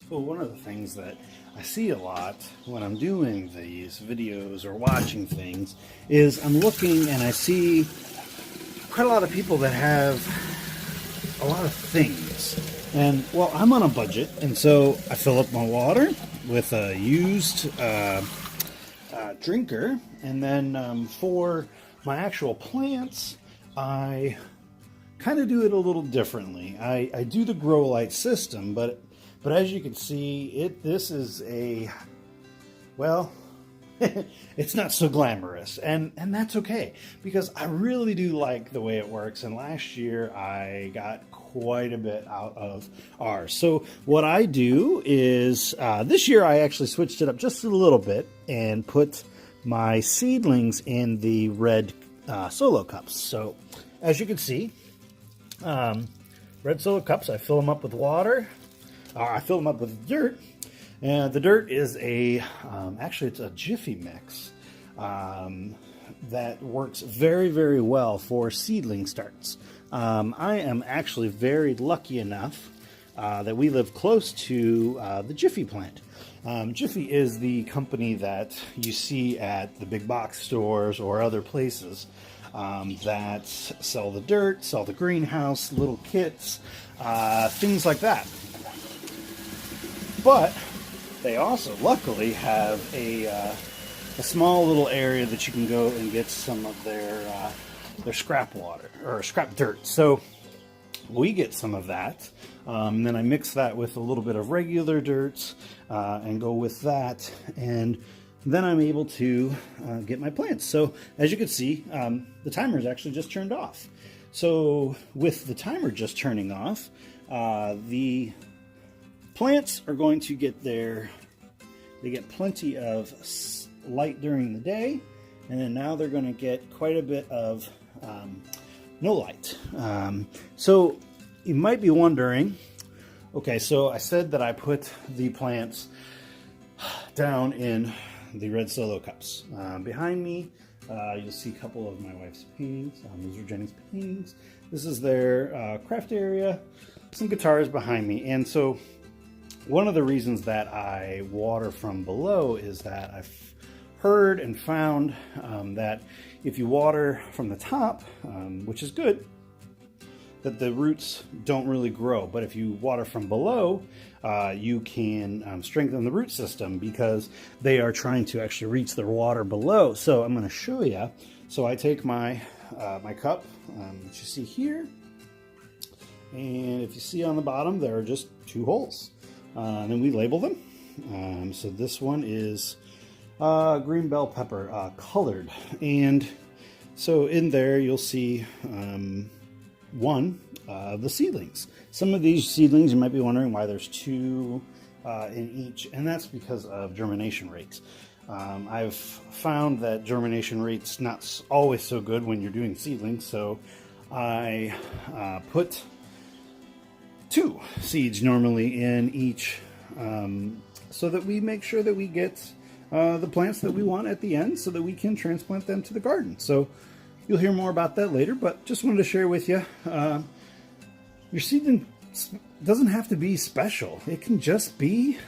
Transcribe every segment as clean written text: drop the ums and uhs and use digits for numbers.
So one of the things that I see a lot when I'm doing these videos or watching things is I'm looking and I see quite a lot of people that have a lot of things. And well, I'm on a budget, and so I fill up my water with a used drinker, and then for my actual plants, I kind of do it a little differently. I do the grow light system, but as you can see, this is a, well, it's not so glamorous, and that's okay, because I really do like the way it works, and last year I got quite a bit out of ours. So what I do is, this year I actually switched it up just a little bit and put my seedlings in the red solo cups. So as you can see, red solo cups, I fill them up with water. I fill them up with dirt, and the dirt is actually it's a Jiffy mix that works very, very well for seedling starts. I am actually very lucky enough that we live close to the Jiffy plant. Jiffy is the company that you see at the big box stores or other places that sell the dirt, sell the greenhouse, little kits, things like that. But they also, luckily, have a small little area that you can go and get some of their scrap water or scrap dirt. So we get some of that, and then I mix that with a little bit of regular dirt and go with that, and then I'm able to get my plants. So as you can see, the timer is actually just turned off. So with the timer just turning off, the plants are going to get they get plenty of light during the day, and then now they're going to get quite a bit of no light. So you might be wondering, okay, so I said that I put the plants down in the red solo cups. Behind me, you'll see a couple of my wife's paintings. These are Jenny's paintings. This is their craft area. Some guitars behind me. And so one of the reasons that I water from below is that I've heard and found that if you water from the top, which is good, that the roots don't really grow. But if you water from below, you can strengthen the root system because they are trying to actually reach the water below. So I'm going to show you. So I take my my cup that you see here, and if you see on the bottom, there are just 2 holes. And then we label them. So this one is green bell pepper colored, and so in there you'll see one of the seedlings. Some of these seedlings, you might be wondering why there's 2 in each, and that's because of germination rates. I've found that germination rate's not always so good when you're doing seedlings, so I put 2 seeds normally in each, so that we make sure that we get the plants that we want at the end, so that we can transplant them to the garden. So you'll hear more about that later, but just wanted to share with you, your seedling doesn't have to be special. It can just be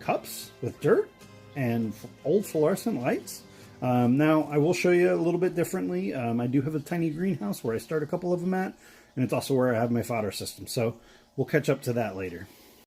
cups with dirt and old fluorescent lights. Now I will show you a little bit differently. I do have a tiny greenhouse where I start a couple of them at, and it's also where I have my fodder system. So we'll catch up to that later.